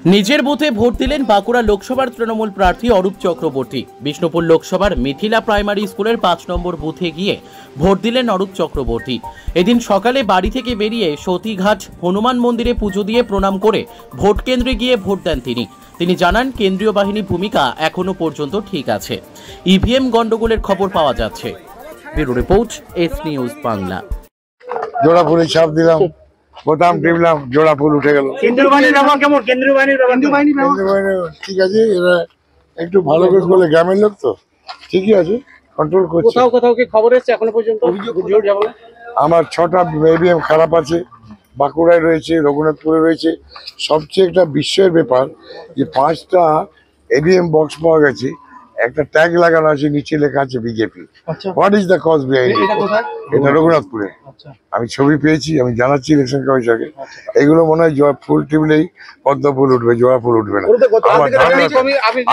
নিজের বুথে ভোট দিলেন বাঁকুড়া লোকসভার তৃণমূল প্রার্থী অরূপ চক্রবর্তী। বিষ্ণুপুর লোকসভার মিথিলা প্রাইমারি স্কুলের 5 নম্বর বুথে গিয়ে ভোট দিলেন অরূপ চক্রবর্তী। এদিন সকালে বাড়ি থেকে বেরিয়ে সতীঘাট হনুমান মন্দিরে পুজো দিয়ে প্রণাম করে ভোট কেন্দ্রে গিয়ে ভোট দেন তিনি জানান, কেন্দ্রীয় বাহিনীর ভূমিকা এখনো পর্যন্ত ঠিক আছে, ইভিএম গন্ডগোলের খবর পাওয়া যাচ্ছে। Bureau report, S news Bangla. জোড়া ফুলে ছাপ দিলাম, বোতাম টিপলাম, জোড়া ফুল উঠে গেল। কেন্দ্রীয় বাহিনীর ব্যবহার কেমন? কেন্দ্রীয় বাহিনী ঠিক আছে, এরা একটু ভালো করে বলে, গ্রামের লোক তো ঠিকই আছে, কন্ট্রোল করছে। কোথাও কি খবর এসেছে এখনো পর্যন্ত? আমার 6টা ইভিএম খারাপ আছে, বাঁকুড়ায় রয়েছে, রঘুনাথপুরে রয়েছে। সবচেয়ে একটা বিস্ময়ের ব্যাপার যে 5টা ইভিএম বক্স পাওয়া গেছে, একটা ট্যাগ লাগানো আছে, নিচে লেখা আছে BJP. What is the cause behind it? এটা রঘুনাথপুরে। আমি ছবি পেয়েছি, আমি জানাচ্ছি ইলেকশন কমিশনকে। এগুলো মনে হয় ফুল টিপলেই পদ্ম ফুল উঠবে, জোড়া ফুল উঠবে না।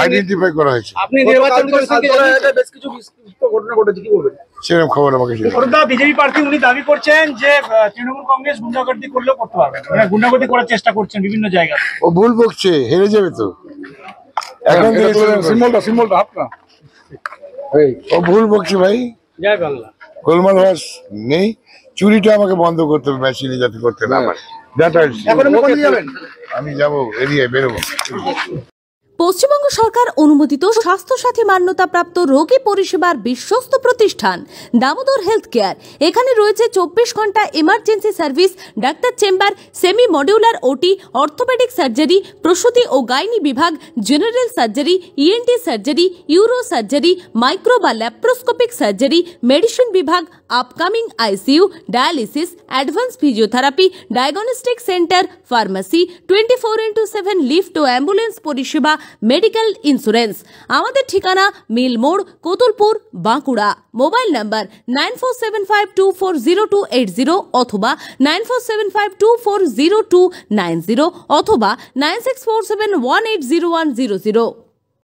আইডেন্টিফাই করা হয়েছে। সেরকম খবর আমাকে বিজেপি প্রার্থী উনি দাবি করছেন যে তৃণমূল কংগ্রেস গুন্ডাগর্দি করলেও করতে পারবে, গুন্ডাগর্দি করার চেষ্টা করছেন বিভিন্ন জায়গায়। ও ভুল বকছে, হেরে যাবে তো। এখন ও ভুল বকছে ভাই। জয় বাংলা। গোলমাল নেই, চুরিটা আমাকে বন্ধ করতে হবে, মেশিনে যাতে করতে না পারে। আমি যাবো, এরিয়ায় বেরোবো। পশ্চিমবঙ্গ সরকার অনুমোদিত স্বাস্থ্যসাথী মান্যতাপ্রাপ্ত রোগী পরিষেবার বিশ্বস্ত প্রতিষ্ঠান দামোদর হেলথ কেয়ার। এখানে রয়েছে 24 ঘন্টা emergency service, doctor chamber, semi modular OT, orthopaedic surgery, প্রসূতি ও গাইনি বিভাগ, general surgery, ENT surgery, uro surgery, micro বা ল্যাপ্রোস্কোপিক সার্জারি, মেডিসিন বিভাগ, upcoming ICU, dialysis, advance physiotherapy, diagnostic centre, pharmacy, 24x7 lift ও ambulance পরিষেবা, medical insurance. আমাদের ঠিকানা মিল মোড়, কোতুলপুর, বাঁকুড়া। মোবাইল নাম্বার 9475240280 অথবা 9475240290 অথবা 9647180100।